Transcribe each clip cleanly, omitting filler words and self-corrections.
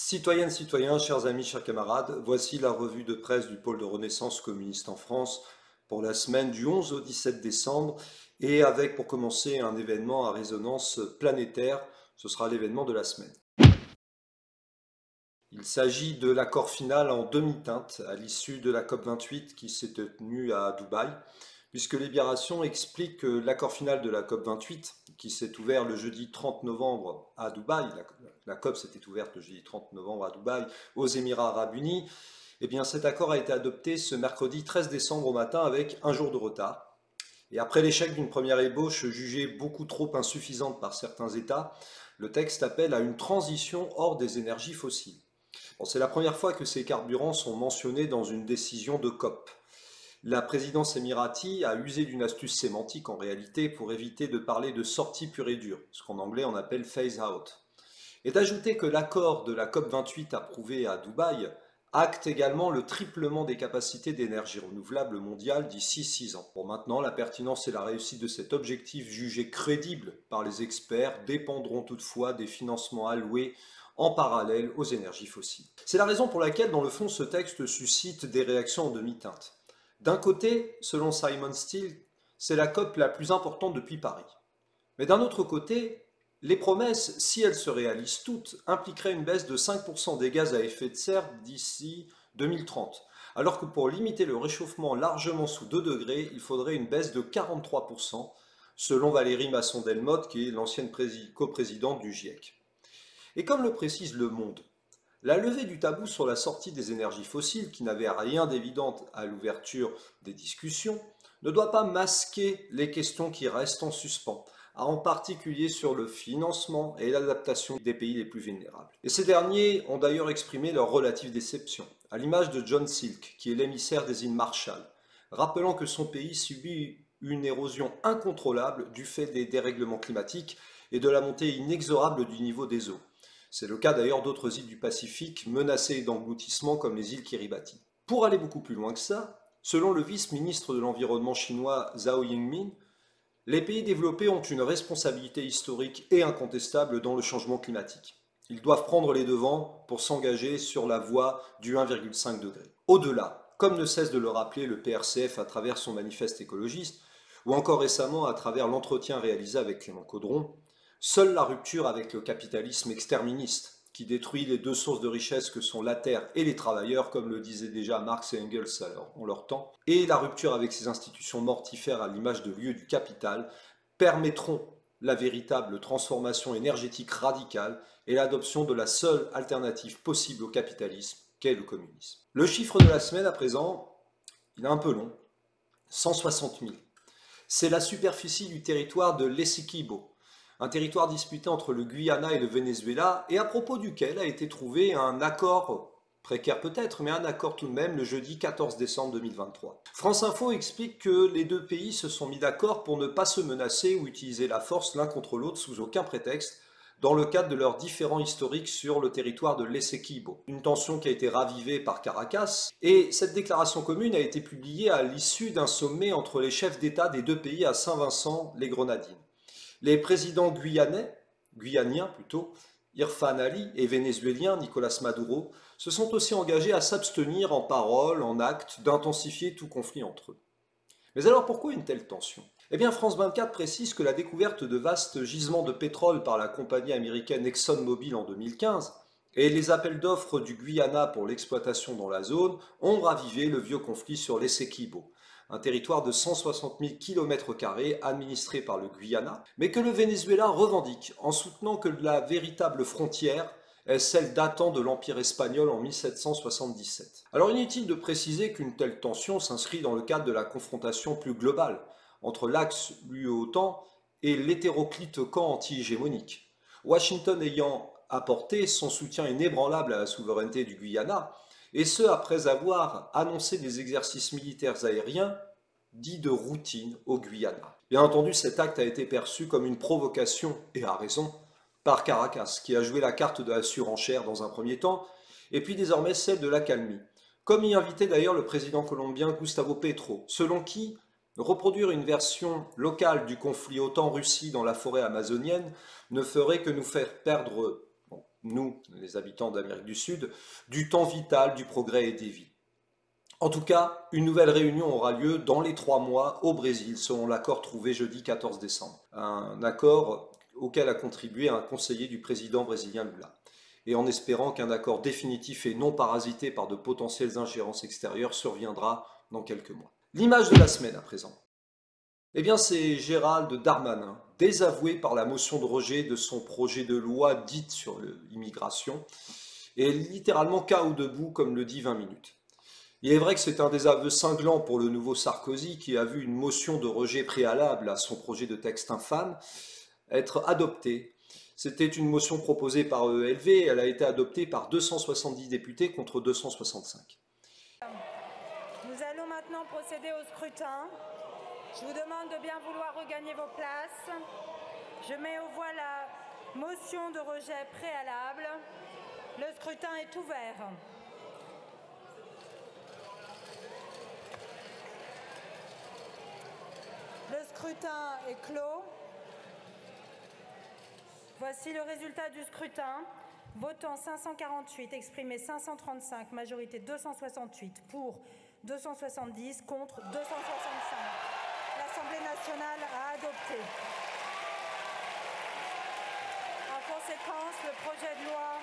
Citoyennes, citoyens, chers amis, chers camarades, voici la revue de presse du pôle de Renaissance communiste en France pour la semaine du 11 au 17 décembre et avec pour commencer un événement à résonance planétaire, ce sera l'événement de la semaine. Il s'agit de l'accord final en demi-teinte à l'issue de la COP28 qui s'est tenue à Dubaï, puisque Libération explique que l'accord final de la COP28, qui s'est ouvert le jeudi 30 novembre à Dubaï, la COP s'était ouverte le jeudi 30 novembre à Dubaï, aux Émirats arabes unis, eh bien cet accord a été adopté ce mercredi 13 décembre au matin avec un jour de retard. Et après l'échec d'une première ébauche jugée beaucoup trop insuffisante par certains États, le texte appelle à une transition hors des énergies fossiles. Bon, c'est la première fois que ces carburants sont mentionnés dans une décision de COP. La présidence émirati a usé d'une astuce sémantique en réalité pour éviter de parler de sortie pure et dure, ce qu'en anglais on appelle phase out. Et d'ajouter que l'accord de la COP28 approuvé à Dubaï acte également le triplement des capacités d'énergie renouvelable mondiale d'ici 6 ans. Pour maintenant, la pertinence et la réussite de cet objectif jugé crédible par les experts dépendront toutefois des financements alloués en parallèle aux énergies fossiles. C'est la raison pour laquelle, dans le fond, ce texte suscite des réactions en demi-teinte. D'un côté, selon Simon Steele, c'est la COP la plus importante depuis Paris. Mais d'un autre côté, les promesses, si elles se réalisent toutes, impliqueraient une baisse de 5% des gaz à effet de serre d'ici 2030, alors que pour limiter le réchauffement largement sous 2 degrés, il faudrait une baisse de 43%, selon Valérie Masson-Delmotte, qui est l'ancienne coprésidente du GIEC. Et comme le précise Le Monde, la levée du tabou sur la sortie des énergies fossiles, qui n'avait rien d'évident à l'ouverture des discussions, ne doit pas masquer les questions qui restent en suspens, en particulier sur le financement et l'adaptation des pays les plus vulnérables. Et ces derniers ont d'ailleurs exprimé leur relative déception, à l'image de John Silk, qui est l'émissaire des îles Marshall, rappelant que son pays subit une érosion incontrôlable du fait des dérèglements climatiques et de la montée inexorable du niveau des eaux. C'est le cas d'ailleurs d'autres îles du Pacifique menacées d'engloutissement comme les îles Kiribati. Pour aller beaucoup plus loin que ça, selon le vice-ministre de l'Environnement chinois Zhao Yingmin, les pays développés ont une responsabilité historique et incontestable dans le changement climatique. Ils doivent prendre les devants pour s'engager sur la voie du 1,5 degré. Au-delà, comme ne cesse de le rappeler le PRCF à travers son manifeste écologiste, ou encore récemment à travers l'entretien réalisé avec Clément Caudron, seule la rupture avec le capitalisme exterministe, qui détruit les deux sources de richesse que sont la terre et les travailleurs, comme le disaient déjà Marx et Engels en leur temps, et la rupture avec ces institutions mortifères à l'image de lieux du capital, permettront la véritable transformation énergétique radicale et l'adoption de la seule alternative possible au capitalisme, qu'est le communisme. Le chiffre de la semaine à présent, il est un peu long, 160 000. C'est la superficie du territoire de l'Essequibo, un territoire disputé entre le Guyana et le Venezuela, et à propos duquel a été trouvé un accord, précaire peut-être, mais un accord tout de même, le jeudi 14 décembre 2023. France Info explique que les deux pays se sont mis d'accord pour ne pas se menacer ou utiliser la force l'un contre l'autre sous aucun prétexte, dans le cadre de leurs différends historiques sur le territoire de l'Essequibo. Une tension qui a été ravivée par Caracas, et cette déclaration commune a été publiée à l'issue d'un sommet entre les chefs d'État des deux pays à Saint-Vincent-les-Grenadines. Les présidents guyaniens plutôt, Irfan Ali, et vénézuéliens, Nicolas Maduro, se sont aussi engagés à s'abstenir en parole, en acte, d'intensifier tout conflit entre eux. Mais alors pourquoi une telle tension? Eh bien France 24 précise que la découverte de vastes gisements de pétrole par la compagnie américaine ExxonMobil en 2015 et les appels d'offres du Guyana pour l'exploitation dans la zone ont ravivé le vieux conflit sur l'Essequibo, un territoire de 160 000 km² administré par le Guyana, mais que le Venezuela revendique en soutenant que la véritable frontière est celle datant de l'Empire espagnol en 1777. Alors inutile de préciser qu'une telle tension s'inscrit dans le cadre de la confrontation plus globale entre l'axe UE-OTAN et l'hétéroclite camp anti-hégémonique. Washington ayant apporté son soutien inébranlable à la souveraineté du Guyana, et ce après avoir annoncé des exercices militaires aériens dits de routine au Guyana. Bien entendu, cet acte a été perçu comme une provocation, et à raison, par Caracas, qui a joué la carte de la surenchère dans un premier temps, et puis désormais celle de l'accalmie, comme y invitait d'ailleurs le président colombien Gustavo Petro, selon qui reproduire une version locale du conflit OTAN-Russie dans la forêt amazonienne ne ferait que nous faire perdre nous, les habitants d'Amérique du Sud, du temps vital, du progrès et des vies. En tout cas, une nouvelle réunion aura lieu dans les 3 mois au Brésil, selon l'accord trouvé jeudi 14 décembre. Un accord auquel a contribué un conseiller du président brésilien Lula. Et en espérant qu'un accord définitif et non parasité par de potentielles ingérences extérieures surviendra dans quelques mois. L'image de la semaine à présent. Eh bien, c'est Gérald Darmanin, désavoué par la motion de rejet de son projet de loi dite sur l'immigration, et littéralement KO debout, comme le dit 20 minutes. Il est vrai que c'est un désaveu cinglant pour le nouveau Sarkozy qui a vu une motion de rejet préalable à son projet de texte infâme être adoptée. C'était une motion proposée par ELV, elle a été adoptée par 270 députés contre 265. Nous allons maintenant procéder au scrutin. Je vous demande de bien vouloir regagner vos places. Je mets aux voix la motion de rejet préalable. Le scrutin est ouvert. Le scrutin est clos. Voici le résultat du scrutin. Votant 548, exprimé 535, majorité 268, pour 270, contre 265. L'Assemblée nationale a adopté. En conséquence, le projet de loi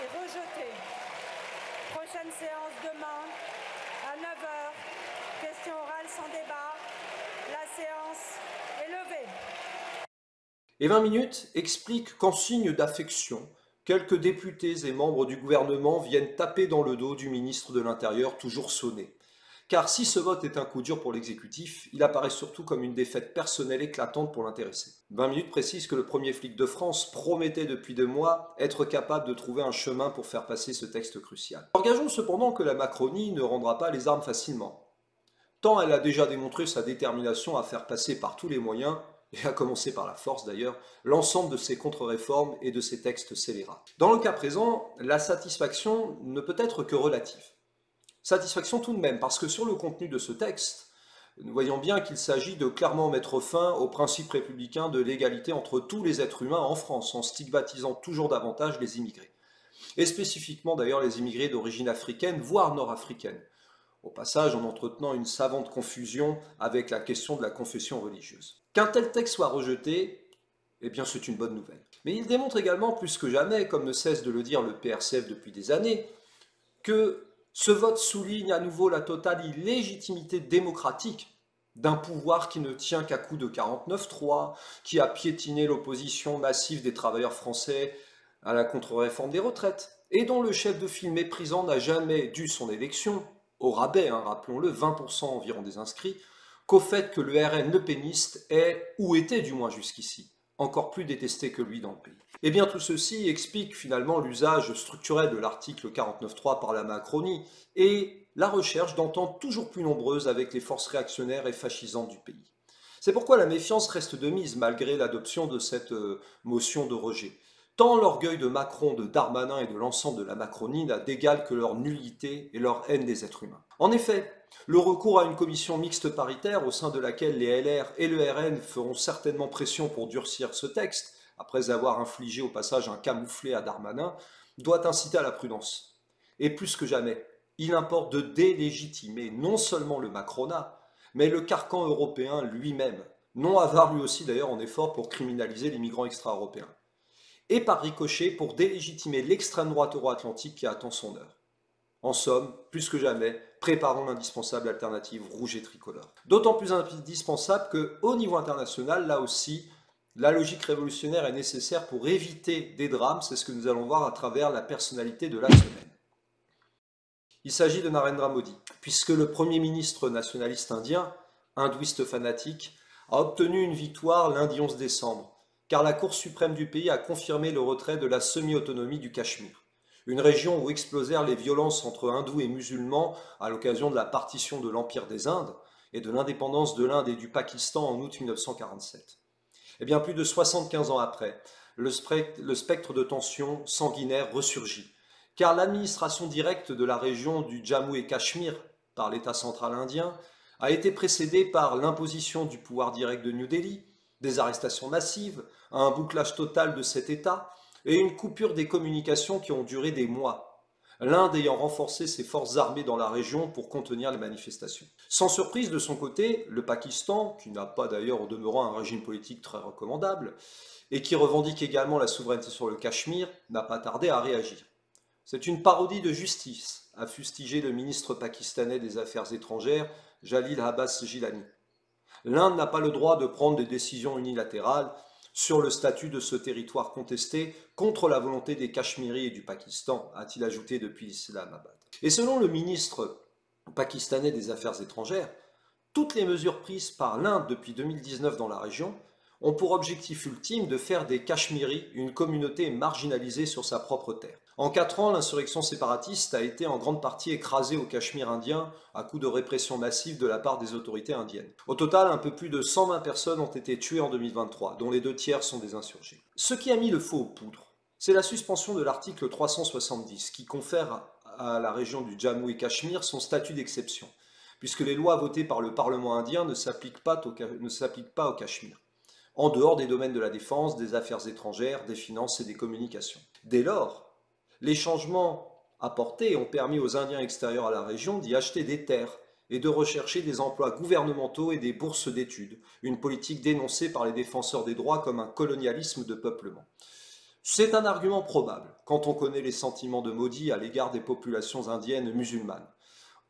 est rejeté. Prochaine séance demain à 9 h. Question orale sans débat. La séance est levée. Et 20 minutes explique qu'en signe d'affection, quelques députés et membres du gouvernement viennent taper dans le dos du ministre de l'Intérieur, toujours sonné. Car si ce vote est un coup dur pour l'exécutif, il apparaît surtout comme une défaite personnelle éclatante pour l'intéressé. 20 minutes précise que le premier flic de France promettait depuis 2 mois être capable de trouver un chemin pour faire passer ce texte crucial. Engageons cependant que la Macronie ne rendra pas les armes facilement. Tant elle a déjà démontré sa détermination à faire passer par tous les moyens, et à commencer par la force d'ailleurs, l'ensemble de ses contre-réformes et de ses textes scélérats. Dans le cas présent, la satisfaction ne peut être que relative. Satisfaction tout de même, parce que sur le contenu de ce texte, nous voyons bien qu'il s'agit de clairement mettre fin au principe républicain de l'égalité entre tous les êtres humains en France, en stigmatisant toujours davantage les immigrés. Et spécifiquement d'ailleurs les immigrés d'origine africaine, voire nord-africaine. Au passage, en entretenant une savante confusion avec la question de la confession religieuse. Qu'un tel texte soit rejeté, eh bien c'est une bonne nouvelle. Mais il démontre également plus que jamais, comme ne cesse de le dire le PRCF depuis des années, que ce vote souligne à nouveau la totale illégitimité démocratique d'un pouvoir qui ne tient qu'à coup de 49-3, qui a piétiné l'opposition massive des travailleurs français à la contre-réforme des retraites, et dont le chef de file méprisant n'a jamais dû son élection, au rabais, rappelons-le, 20% environ des inscrits, qu'au fait que le RN le péniste est, ou était du moins jusqu'ici, encore plus détesté que lui dans le pays. Eh bien tout ceci explique finalement l'usage structurel de l'article 49.3 par la Macronie et la recherche d'ententes toujours plus nombreuses avec les forces réactionnaires et fascisantes du pays. C'est pourquoi la méfiance reste de mise malgré l'adoption de cette motion de rejet. Tant l'orgueil de Macron, de Darmanin et de l'ensemble de la Macronie n'a d'égal que leur nullité et leur haine des êtres humains. En effet, le recours à une commission mixte paritaire au sein de laquelle les LR et le RN feront certainement pression pour durcir ce texte, après avoir infligé au passage un camouflet à Darmanin, doit inciter à la prudence. Et plus que jamais, il importe de délégitimer non seulement le Macronat, mais le carcan européen lui-même, non avare lui aussi d'ailleurs en effort pour criminaliser les migrants extra-européens. Et par ricochet pour délégitimer l'extrême droite euro-atlantique qui attend son heure. En somme, plus que jamais, préparons l'indispensable alternative rouge et tricolore. D'autant plus indispensable qu'au niveau international, là aussi, la logique révolutionnaire est nécessaire pour éviter des drames, c'est ce que nous allons voir à travers la personnalité de la semaine. Il s'agit de Narendra Modi, puisque le Premier ministre nationaliste indien, hindouiste fanatique, a obtenu une victoire lundi 11 décembre, car la Cour suprême du pays a confirmé le retrait de la semi-autonomie du Cachemire, une région où explosèrent les violences entre hindous et musulmans à l'occasion de la partition de l'Empire des Indes et de l'indépendance de l'Inde et du Pakistan en août 1947. Et bien plus de 75 ans après, le spectre de tension sanguinaire ressurgit, car l'administration directe de la région du Jammu et Cachemire par l'État central indien a été précédée par l'imposition du pouvoir direct de New Delhi, des arrestations massives, un bouclage total de cet État, et une coupure des communications qui ont duré des mois, l'Inde ayant renforcé ses forces armées dans la région pour contenir les manifestations. Sans surprise de son côté, le Pakistan, qui n'a pas d'ailleurs au demeurant un régime politique très recommandable, et qui revendique également la souveraineté sur le Cachemire, n'a pas tardé à réagir. C'est une parodie de justice, a fustigé le ministre pakistanais des Affaires étrangères, Jalil Abbas Gilani. L'Inde n'a pas le droit de prendre des décisions unilatérales sur le statut de ce territoire contesté contre la volonté des Cachemiris et du Pakistan, a-t-il ajouté depuis Islamabad. Et selon le ministre pakistanais des Affaires étrangères, toutes les mesures prises par l'Inde depuis 2019 dans la région ont pour objectif ultime de faire des Cachemiris une communauté marginalisée sur sa propre terre. En 4 ans, l'insurrection séparatiste a été en grande partie écrasée au Cachemire indien à coups de répression massive de la part des autorités indiennes. Au total, un peu plus de 120 personnes ont été tuées en 2023, dont les 2 tiers sont des insurgés. Ce qui a mis le feu aux poudres, c'est la suspension de l'article 370 qui confère à la région du Jammu et Cachemire son statut d'exception, puisque les lois votées par le Parlement indien ne s'appliquent pas au Cachemire, en dehors des domaines de la défense, des affaires étrangères, des finances et des communications. Dès lors, les changements apportés ont permis aux Indiens extérieurs à la région d'y acheter des terres et de rechercher des emplois gouvernementaux et des bourses d'études, une politique dénoncée par les défenseurs des droits comme un colonialisme de peuplement. C'est un argument probable quand on connaît les sentiments de Modi à l'égard des populations indiennes musulmanes,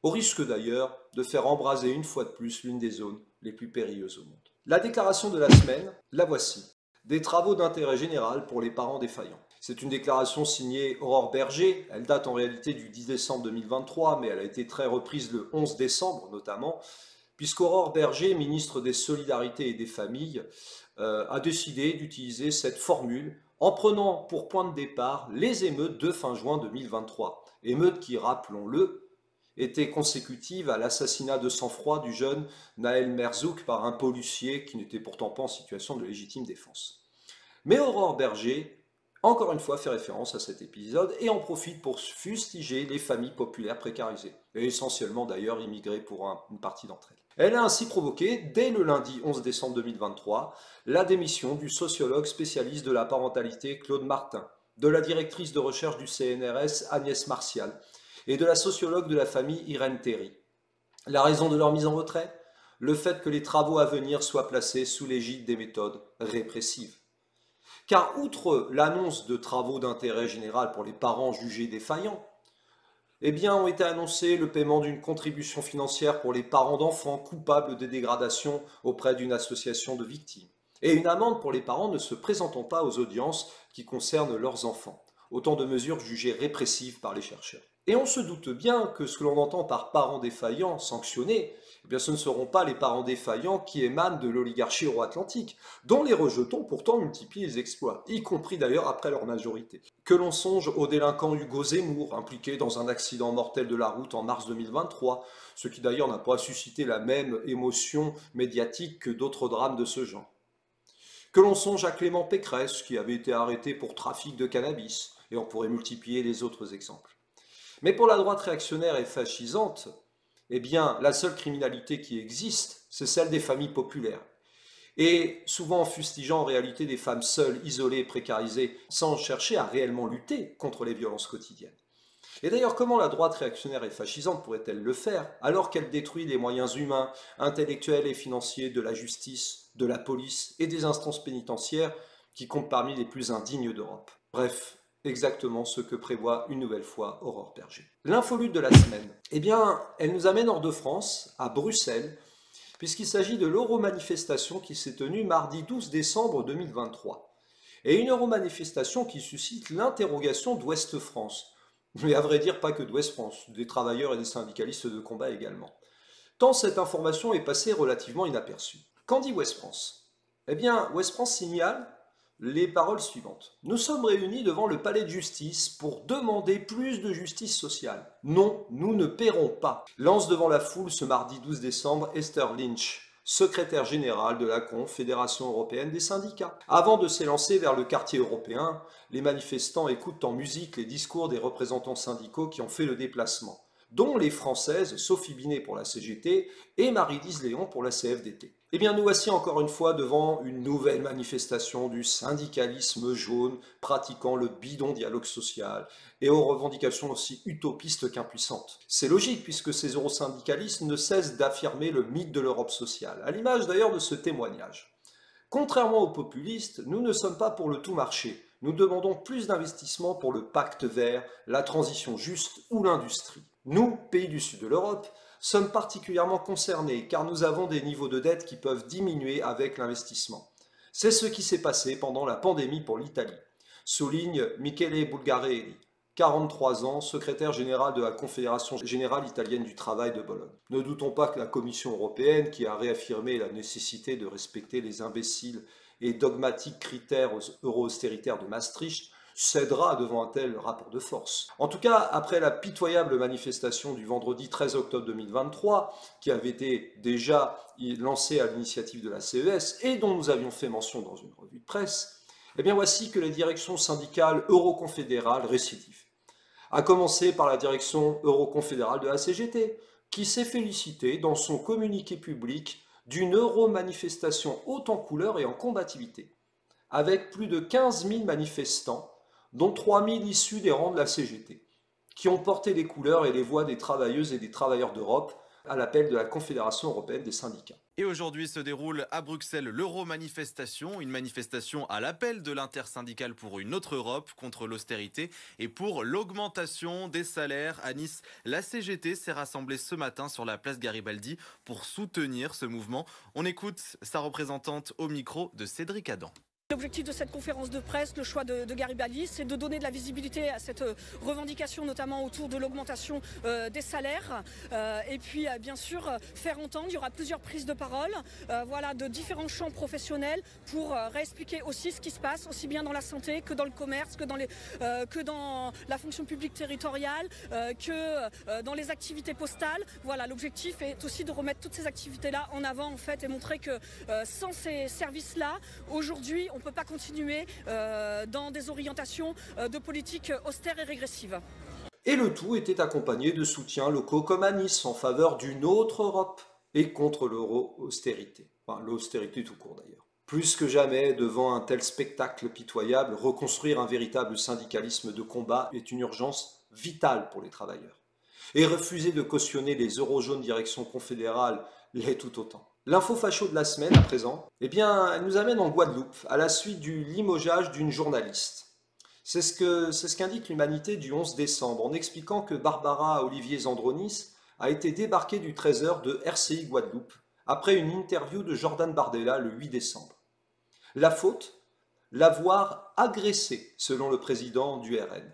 au risque d'ailleurs de faire embraser une fois de plus l'une des zones les plus périlleuses au monde. La déclaration de la semaine, la voici. Des travaux d'intérêt général pour les parents défaillants. C'est une déclaration signée Aurore Bergé, elle date en réalité du 10 décembre 2023, mais elle a été très reprise le 11 décembre notamment, puisqu'Aurore Bergé, ministre des Solidarités et des Familles, a décidé d'utiliser cette formule en prenant pour point de départ les émeutes de fin juin 2023. Émeutes qui, rappelons-le, étaient consécutives à l'assassinat de sang-froid du jeune Naël Merzouk par un policier qui n'était pourtant pas en situation de légitime défense. Mais Aurore Bergé, encore une fois, fait référence à cet épisode et en profite pour fustiger les familles populaires précarisées, et essentiellement d'ailleurs immigrées pour une partie d'entre elles. Elle a ainsi provoqué, dès le lundi 11 décembre 2023, la démission du sociologue spécialiste de la parentalité Claude Martin, de la directrice de recherche du CNRS Agnès Martial et de la sociologue de la famille Irène Théry. La raison de leur mise en retrait ? Le fait que les travaux à venir soient placés sous l'égide des méthodes répressives. Car outre l'annonce de travaux d'intérêt général pour les parents jugés défaillants, ont été annoncés le paiement d'une contribution financière pour les parents d'enfants coupables de dégradation auprès d'une association de victimes, et une amende pour les parents ne se présentant pas aux audiences qui concernent leurs enfants. Autant de mesures jugées répressives par les chercheurs. Et on se doute bien que ce que l'on entend par parents défaillants sanctionnés, ce ne seront pas les parents défaillants qui émanent de l'oligarchie euro-atlantique, dont les rejetons pourtant multiplient les exploits, y compris d'ailleurs après leur majorité. Que l'on songe au délinquant Hugo Zemmour, impliqué dans un accident mortel de la route en mars 2023, ce qui d'ailleurs n'a pas suscité la même émotion médiatique que d'autres drames de ce genre. Que l'on songe à Clément Pécresse, qui avait été arrêté pour trafic de cannabis, et on pourrait multiplier les autres exemples. Mais pour la droite réactionnaire et fascisante, la seule criminalité qui existe, c'est celle des familles populaires. Et souvent en fustigeant en réalité des femmes seules, isolées et précarisées, sans chercher à réellement lutter contre les violences quotidiennes. Et d'ailleurs, comment la droite réactionnaire et fascisante pourrait-elle le faire, alors qu'elle détruit les moyens humains, intellectuels et financiers de la justice, de la police et des instances pénitentiaires qui comptent parmi les plus indignes d'Europe? Bref, exactement ce que prévoit une nouvelle fois Aurore Bergé. L'infolute de la semaine, elle nous amène hors de France, à Bruxelles, puisqu'il s'agit de l'Euromanifestation qui s'est tenue mardi 12 décembre 2023. Et une Euromanifestation qui suscite l'interrogation d'Ouest France, mais à vrai dire pas que d'Ouest France, des travailleurs et des syndicalistes de combat également. Tant cette information est passée relativement inaperçue. Qu'en dit Ouest France ? Ouest France signale les paroles suivantes. Nous sommes réunis devant le palais de justice pour demander plus de justice sociale. Non, nous ne paierons pas. Lance devant la foule ce mardi 12 décembre Esther Lynch, secrétaire générale de la Confédération européenne des syndicats. Avant de s'élancer vers le quartier européen, les manifestants écoutent en musique les discours des représentants syndicaux qui ont fait le déplacement, dont les Françaises Sophie Binet pour la CGT et Marie-Lise Léon pour la CFDT. Eh bien, nous voici encore une fois devant une nouvelle manifestation du syndicalisme jaune pratiquant le bidon dialogue social et aux revendications aussi utopistes qu'impuissantes. C'est logique puisque ces eurosyndicalistes ne cessent d'affirmer le mythe de l'Europe sociale, à l'image d'ailleurs de ce témoignage. Contrairement aux populistes, nous ne sommes pas pour le tout marché. Nous demandons plus d'investissements pour le pacte vert, la transition juste ou l'industrie. Nous, pays du sud de l'Europe, sommes particulièrement concernés car nous avons des niveaux de dette qui peuvent diminuer avec l'investissement. C'est ce qui s'est passé pendant la pandémie pour l'Italie, souligne Michele Bulgarelli, 43 ans, secrétaire général de la Confédération générale italienne du travail de Bologne. Ne doutons pas que la Commission européenne, qui a réaffirmé la nécessité de respecter les imbéciles et dogmatiques critères euro-austéritaires de Maastricht, cédera devant un tel rapport de force. En tout cas, après la pitoyable manifestation du vendredi 13 octobre 2023, qui avait été déjà lancée à l'initiative de la CES et dont nous avions fait mention dans une revue de presse, eh bien voici que les directions syndicales euroconfédérales récidivent. À commencer par la direction euroconfédérale de la CGT, qui s'est félicitée dans son communiqué public d'une euro-manifestation haute en couleur et en combativité, avec plus de 15 000 manifestants, dont 3 000 issus des rangs de la CGT, qui ont porté les couleurs et les voix des travailleuses et des travailleurs d'Europe à l'appel de la Confédération européenne des syndicats. Et aujourd'hui se déroule à Bruxelles l'Euro-manifestation, une manifestation à l'appel de l'intersyndicale pour une autre Europe contre l'austérité et pour l'augmentation des salaires. À Nice, la CGT s'est rassemblée ce matin sur la place Garibaldi pour soutenir ce mouvement. On écoute sa représentante au micro de Cédric Adam. L'objectif de cette conférence de presse, le choix de Garibaldi, c'est de donner de la visibilité à cette revendication, notamment autour de l'augmentation des salaires. Et puis, bien sûr, faire entendre, il y aura plusieurs prises de parole voilà, de différents champs professionnels pour réexpliquer aussi ce qui se passe, aussi bien dans la santé que dans le commerce, que dans la fonction publique territoriale, que dans les activités postales. Voilà, l'objectif est aussi de remettre toutes ces activités-là en avant, en fait, et montrer que sans ces services-là, aujourd'hui, on ne peut pas continuer dans des orientations de politique austère et régressive. Et le tout était accompagné de soutiens locaux comme à Nice en faveur d'une autre Europe et contre l'euro-austérité. Enfin, l'austérité tout court d'ailleurs. Plus que jamais, devant un tel spectacle pitoyable, reconstruire un véritable syndicalisme de combat est une urgence vitale pour les travailleurs. Et refuser de cautionner les euro-jaunes direction confédérale l'est tout autant. L'info facho de la semaine, à présent, eh bien, elle nous amène en Guadeloupe, à la suite du limogeage d'une journaliste. C'est ce qu'indique l'Humanité du 11 décembre, en expliquant que Barbara Olivier Zandronis a été débarquée du trésor de RCI Guadeloupe, après une interview de Jordan Bardella le 8 décembre. La faute? L'avoir agressée, selon le président du RN.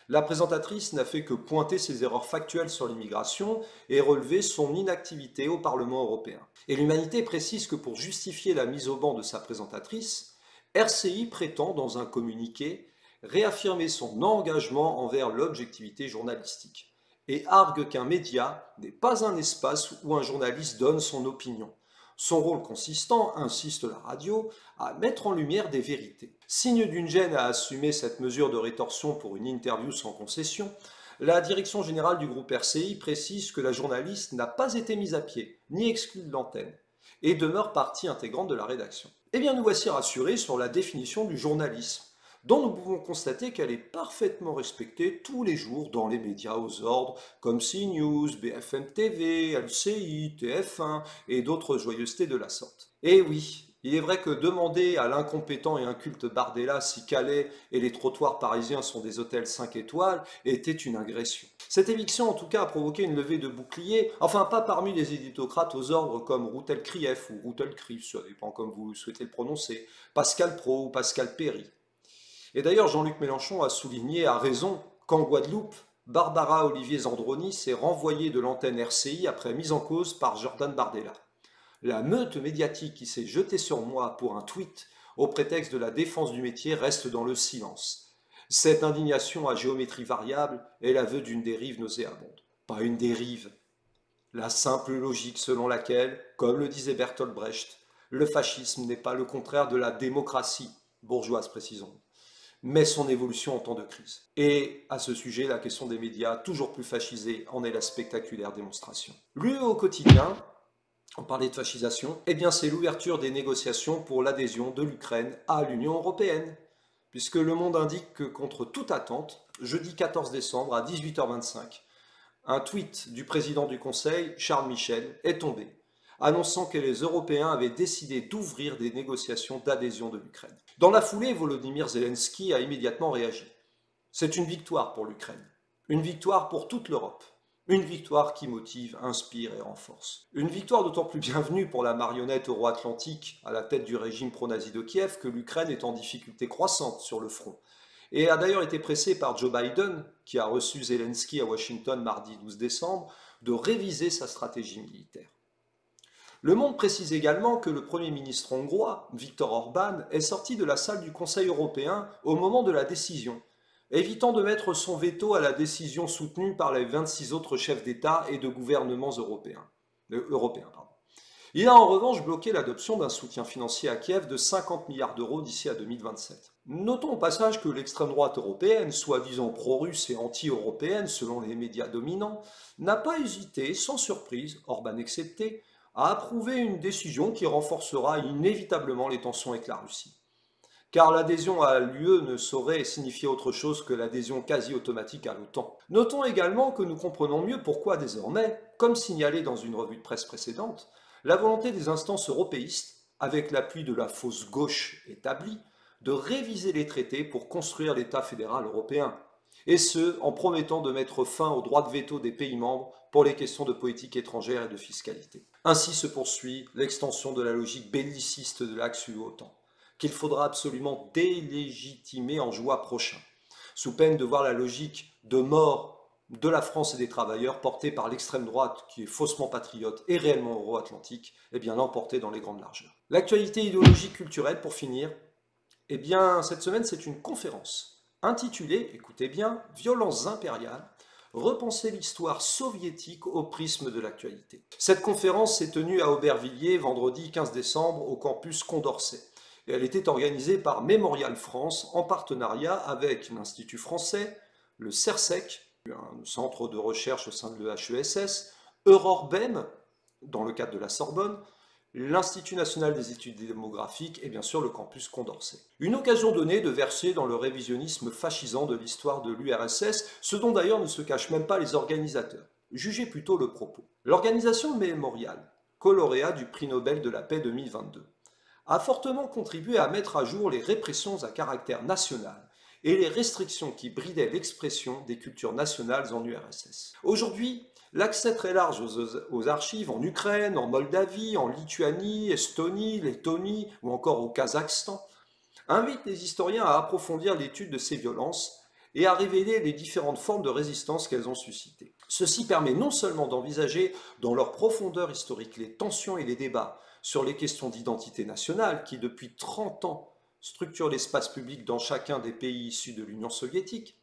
La présentatrice n'a fait que pointer ses erreurs factuelles sur l'immigration et relever son inactivité au Parlement européen. Et l'Humanité précise que pour justifier la mise au banc de sa présentatrice, RCI prétend dans un communiqué réaffirmer son engagement envers l'objectivité journalistique et argue qu'un média n'est pas un espace où un journaliste donne son opinion. Son rôle consistant, insiste la radio, à mettre en lumière des vérités. Signe d'une gêne à assumer cette mesure de rétorsion pour une interview sans concession, la direction générale du groupe RCI précise que la journaliste n'a pas été mise à pied, ni exclue de l'antenne, et demeure partie intégrante de la rédaction. Eh bien, nous voici rassurés sur la définition du journalisme, dont nous pouvons constater qu'elle est parfaitement respectée tous les jours dans les médias aux ordres comme CNews, BFM TV, LCI, TF1 et d'autres joyeusetés de la sorte. Et oui, il est vrai que demander à l'incompétent et inculte Bardella si Calais et les trottoirs parisiens sont des hôtels 5 étoiles était une agression. Cette éviction en tout cas a provoqué une levée de boucliers, enfin pas parmi les éditocrates aux ordres comme Routel Krief ou Routel Krief, ça dépend comme vous souhaitez le prononcer, Pascal Pro ou Pascal Perry. Et d'ailleurs, Jean-Luc Mélenchon a souligné à raison qu'en Guadeloupe, Barbara Olivier Zandronis est renvoyée de l'antenne RCI après mise en cause par Jordan Bardella. La meute médiatique qui s'est jetée sur moi pour un tweet au prétexte de la défense du métier reste dans le silence. Cette indignation à géométrie variable est l'aveu d'une dérive nauséabonde. Pas une dérive. La simple logique selon laquelle, comme le disait Bertolt Brecht, le fascisme n'est pas le contraire de la démocratie, bourgeoise précisons, mais son évolution en temps de crise. Et à ce sujet, la question des médias, toujours plus fascisés, en est la spectaculaire démonstration. Lu au quotidien, on parlait de fascisation, eh bien c'est l'ouverture des négociations pour l'adhésion de l'Ukraine à l'Union européenne, puisque Le Monde indique que contre toute attente, jeudi 14 décembre à 18h25, un tweet du président du Conseil, Charles Michel, est tombé, annonçant que les Européens avaient décidé d'ouvrir des négociations d'adhésion de l'Ukraine. Dans la foulée, Volodymyr Zelensky a immédiatement réagi. C'est une victoire pour l'Ukraine, une victoire pour toute l'Europe, une victoire qui motive, inspire et renforce. Une victoire d'autant plus bienvenue pour la marionnette euro-atlantique à la tête du régime pro-nazi de Kiev que l'Ukraine est en difficulté croissante sur le front et a d'ailleurs été pressée par Joe Biden, qui a reçu Zelensky à Washington mardi 12 décembre, de réviser sa stratégie militaire. Le Monde précise également que le Premier ministre hongrois, Viktor Orban, est sorti de la salle du Conseil européen au moment de la décision, évitant de mettre son veto à la décision soutenue par les 26 autres chefs d'État et de gouvernements européens. Il a en revanche bloqué l'adoption d'un soutien financier à Kiev de 50 milliards d'euros d'ici à 2027. Notons au passage que l'extrême droite européenne, soi-disant pro-russe et anti-européenne selon les médias dominants, n'a pas hésité, sans surprise, Orban excepté, à approuver une décision qui renforcera inévitablement les tensions avec la Russie. Car l'adhésion à l'UE ne saurait signifier autre chose que l'adhésion quasi automatique à l'OTAN. Notons également que nous comprenons mieux pourquoi désormais, comme signalé dans une revue de presse précédente, la volonté des instances européistes, avec l'appui de la fausse gauche établie, de réviser les traités pour construire l'État fédéral européen, et ce, en promettant de mettre fin au droit de veto des pays membres pour les questions de politique étrangère et de fiscalité. Ainsi se poursuit l'extension de la logique belliciste de l'axe UE-OTAN, qu'il faudra absolument délégitimer en juin prochain, sous peine de voir la logique de mort de la France et des travailleurs portée par l'extrême droite qui est faussement patriote et réellement euro-atlantique, eh bien l'emporter dans les grandes largeurs. L'actualité idéologique culturelle, pour finir, eh bien cette semaine c'est une conférence intitulée, écoutez bien, Violences impériales, repenser l'histoire soviétique au prisme de l'actualité. Cette conférence s'est tenue à Aubervilliers vendredi 15 décembre au campus Condorcet. Et elle était organisée par Mémorial France en partenariat avec l'Institut français, le CERSEC, un centre de recherche au sein de l'EHESS, Eurorbem, dans le cadre de la Sorbonne, l'Institut national des études démographiques et bien sûr le campus Condorcet. Une occasion donnée de verser dans le révisionnisme fascisant de l'histoire de l'URSS, ce dont d'ailleurs ne se cachent même pas les organisateurs. Jugez plutôt le propos. L'organisation Mémorial, co-lauréat du prix Nobel de la paix 2022, a fortement contribué à mettre à jour les répressions à caractère national et les restrictions qui bridaient l'expression des cultures nationales en URSS. Aujourd'hui, l'accès très large aux archives en Ukraine, en Moldavie, en Lituanie, Estonie, Lettonie ou encore au Kazakhstan invite les historiens à approfondir l'étude de ces violences et à révéler les différentes formes de résistance qu'elles ont suscitées. Ceci permet non seulement d'envisager dans leur profondeur historique les tensions et les débats sur les questions d'identité nationale qui, depuis 30 ans, structurent l'espace public dans chacun des pays issus de l'Union soviétique,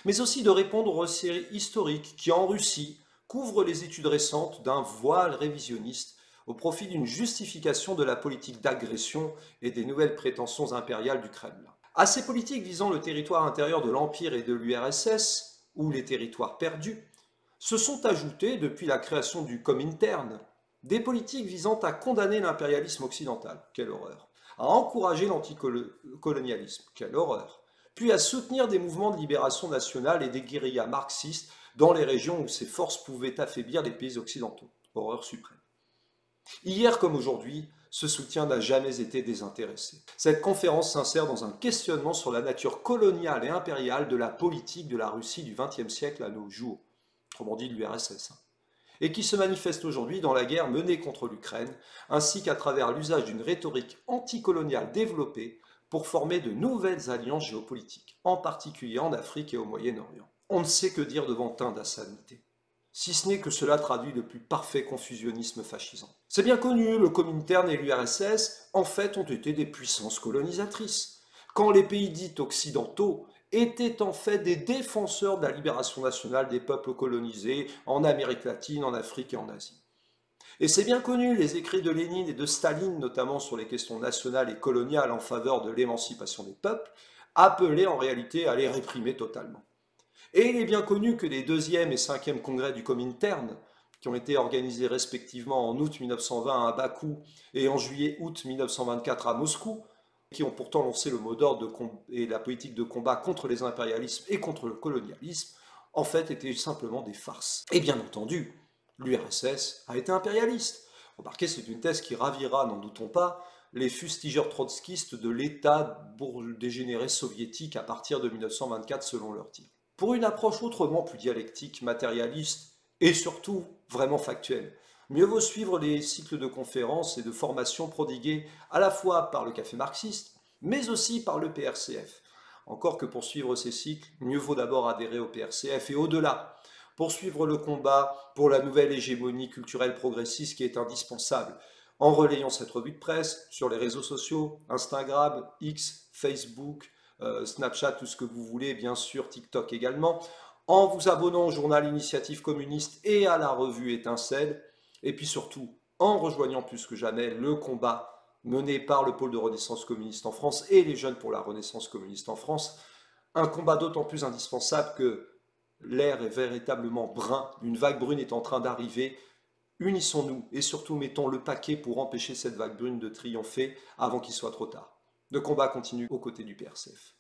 mais aussi de répondre aux séries historiques qui, en Russie, couvrent les études récentes d'un voile révisionniste au profit d'une justification de la politique d'agression et des nouvelles prétentions impériales du Kremlin. À ces politiques visant le territoire intérieur de l'Empire et de l'URSS, ou les territoires perdus, se sont ajoutées, depuis la création du Comintern, des politiques visant à condamner l'impérialisme occidental, quelle horreur, à encourager l'anticolonialisme, quelle horreur, puis à soutenir des mouvements de libération nationale et des guérillas marxistes dans les régions où ces forces pouvaient affaiblir les pays occidentaux, horreur suprême. Hier comme aujourd'hui, ce soutien n'a jamais été désintéressé. Cette conférence s'insère dans un questionnement sur la nature coloniale et impériale de la politique de la Russie du XXe siècle à nos jours, autrement dit de l'URSS, et qui se manifeste aujourd'hui dans la guerre menée contre l'Ukraine, ainsi qu'à travers l'usage d'une rhétorique anticoloniale développée pour former de nouvelles alliances géopolitiques, en particulier en Afrique et au Moyen-Orient. On ne sait que dire devant tant d'insanité, si ce n'est que cela traduit le plus parfait confusionnisme fascisant. C'est bien connu, le Comintern et l'URSS, en fait, ont été des puissances colonisatrices, quand les pays dits occidentaux étaient en fait des défenseurs de la libération nationale des peuples colonisés en Amérique latine, en Afrique et en Asie. Et c'est bien connu, les écrits de Lénine et de Staline, notamment sur les questions nationales et coloniales en faveur de l'émancipation des peuples, appelaient en réalité à les réprimer totalement. Et il est bien connu que les 2e et 5e congrès du Comintern, qui ont été organisées respectivement en août 1920 à Bakou et en juillet-août 1924 à Moscou, qui ont pourtant lancé le mot d'ordre et la politique de combat contre les impérialismes et contre le colonialisme, en fait étaient simplement des farces. Et bien entendu, l'URSS a été impérialiste. Remarquez, c'est une thèse qui ravira, n'en doutons pas, les fustigeurs trotskistes de l'État dégénéré soviétique à partir de 1924 selon leur dire. Pour une approche autrement plus dialectique, matérialiste et surtout vraiment factuelle, mieux vaut suivre les cycles de conférences et de formations prodigués à la fois par le Café marxiste, mais aussi par le PRCF. Encore que pour suivre ces cycles, mieux vaut d'abord adhérer au PRCF et au-delà, poursuivre le combat pour la nouvelle hégémonie culturelle progressiste qui est indispensable, en relayant cette revue de presse sur les réseaux sociaux, Instagram, X, Facebook, Snapchat, tout ce que vous voulez, bien sûr, TikTok également, en vous abonnant au journal Initiative communiste et à la revue Étincelle, et puis surtout en rejoignant plus que jamais le combat mené par le pôle de Renaissance communiste en France et les jeunes pour la Renaissance communiste en France, un combat d'autant plus indispensable que l'air est véritablement brun, une vague brune est en train d'arriver. Unissons-nous et surtout mettons le paquet pour empêcher cette vague brune de triompher avant qu'il soit trop tard. Le combat continue aux côtés du PRCF.